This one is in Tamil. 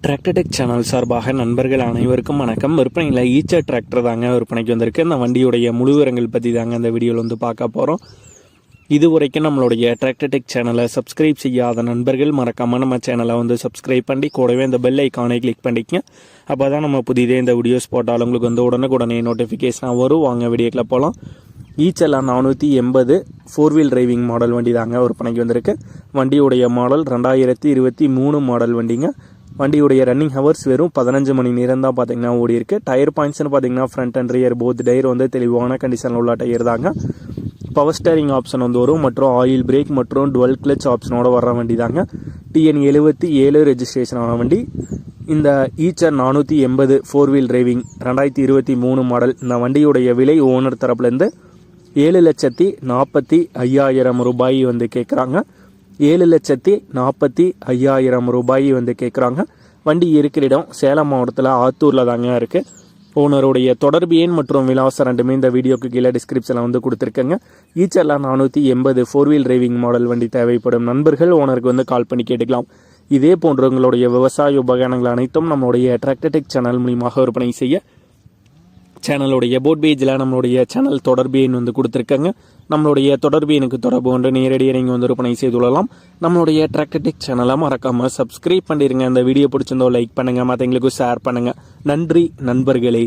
டிராக்டர்டெக் சேனல் சார்பாக நண்பர்கள் அனைவருக்கும் வணக்கம். விற்பனையில் ஈச்சர் டிராக்டர் தாங்க விற்பனைக்கு வந்திருக்கு. இந்த வண்டியுடைய முழு விவரங்கள் பற்றி தாங்க இந்த வீடியோவில் வந்து பார்க்க போகிறோம். இது வரைக்கும் நம்மளுடைய டிராக்டர்டெக் சேனலை சப்ஸ்கிரைப் செய்யாத நண்பர்கள் மறக்காமல் நம்ம சேனலை வந்து சப்ஸ்கிரைப் பண்ணி கூடவே இந்த பெல் ஐக்கானை கிளிக் பண்ணிக்கங்க. அப்போ தான் நம்ம புதிதே இந்த வீடியோஸ் போட்டாலும் உங்களுக்கு வந்து உடனுக்குடனே நோட்டிஃபிகேஷனாக வரும். வாங்க வீடியோக்கில் போகலாம். ஈச்சர் 480 4 வீல் டிரைவிங் மாடல் வண்டி தாங்க விற்பனைக்கு வந்திருக்கு. வண்டியுடைய மாடல் 2023 மாடல் வண்டிங்க. வண்டியுடைய ரன்னிங் ஹவர்ஸ் வெறும் 15 மணி நேரம் தான் பார்த்தீங்கன்னா ஓடி இருக்கு. டயர் பாயிண்ட்ஸ்னு பார்த்தீங்கன்னா front and rear both tyre வந்து தெளிவான கண்டிஷனில் உள்ள டயர் தாங்க. பவர் ஸ்டேரிங் ஆப்ஷன் வந்து வரும் மற்றும் ஆயில் பிரேக் மற்றும் டுவெல் கிளச் ஆப்ஷனோட வர்ற வண்டி தாங்க. TN 77 ரெஜிஸ்ட்ரேஷன் ஆன வண்டி. இந்த ஈச்சர் 480 4 வீல் டிரைவிங் 2023 மாடல். இந்த வண்டியுடைய விலை ஓனர் தரப்புலேருந்து 7,45,000 ரூபாய் வந்து கேட்குறாங்க. 7,45,000 ரூபாய் வந்து கேட்குறாங்க. வண்டி இருக்கிற இடம் சேலம் மாவட்டத்தில் ஆத்தூரில் தாங்க இருக்குது. ஓனருடைய தொடர்பு எண் மற்றும் விலாசம் ரெண்டுமே இந்த வீடியோக்கு கீழே டிஸ்கிரிப்ஷனில் வந்து கொடுத்துருக்கேங்க. ஈச்சர் 480 4 வீல் டிரைவிங் மாடல் வண்டி தேவைப்படும் நண்பர்கள் ஓனருக்கு வந்து கால் பண்ணி கேட்டுக்கலாம். இதே போன்ற உங்களுடைய விவசாய உபகரணங்கள் அனைத்தும் நம்மளுடைய டிராக்டர்டெக் சேனல் மூலியமாக விற்பனை செய்ய சேனலுடைய போட் பேஜில் நம்மளுடைய சேனல் தொடர்பு எண் வந்து கொடுத்துருக்காங்க. நம்மளுடைய தொடர்பு எனக்கு தொடர்பு கொண்டு நேரடியாக நீங்கள் வந்து விற்பனை செய்து கொள்ளலாம். நம்மளுடைய டிராக்டர்டெக் சேனலை மறக்காமல் சப்ஸ்கிரைப் பண்ணிடுங்க. அந்த வீடியோ பிடிச்சிருந்தோ லைக் பண்ணுங்கள், மற்றவங்களுக்கு ஷேர் பண்ணுங்கள். நன்றி நண்பர்களே.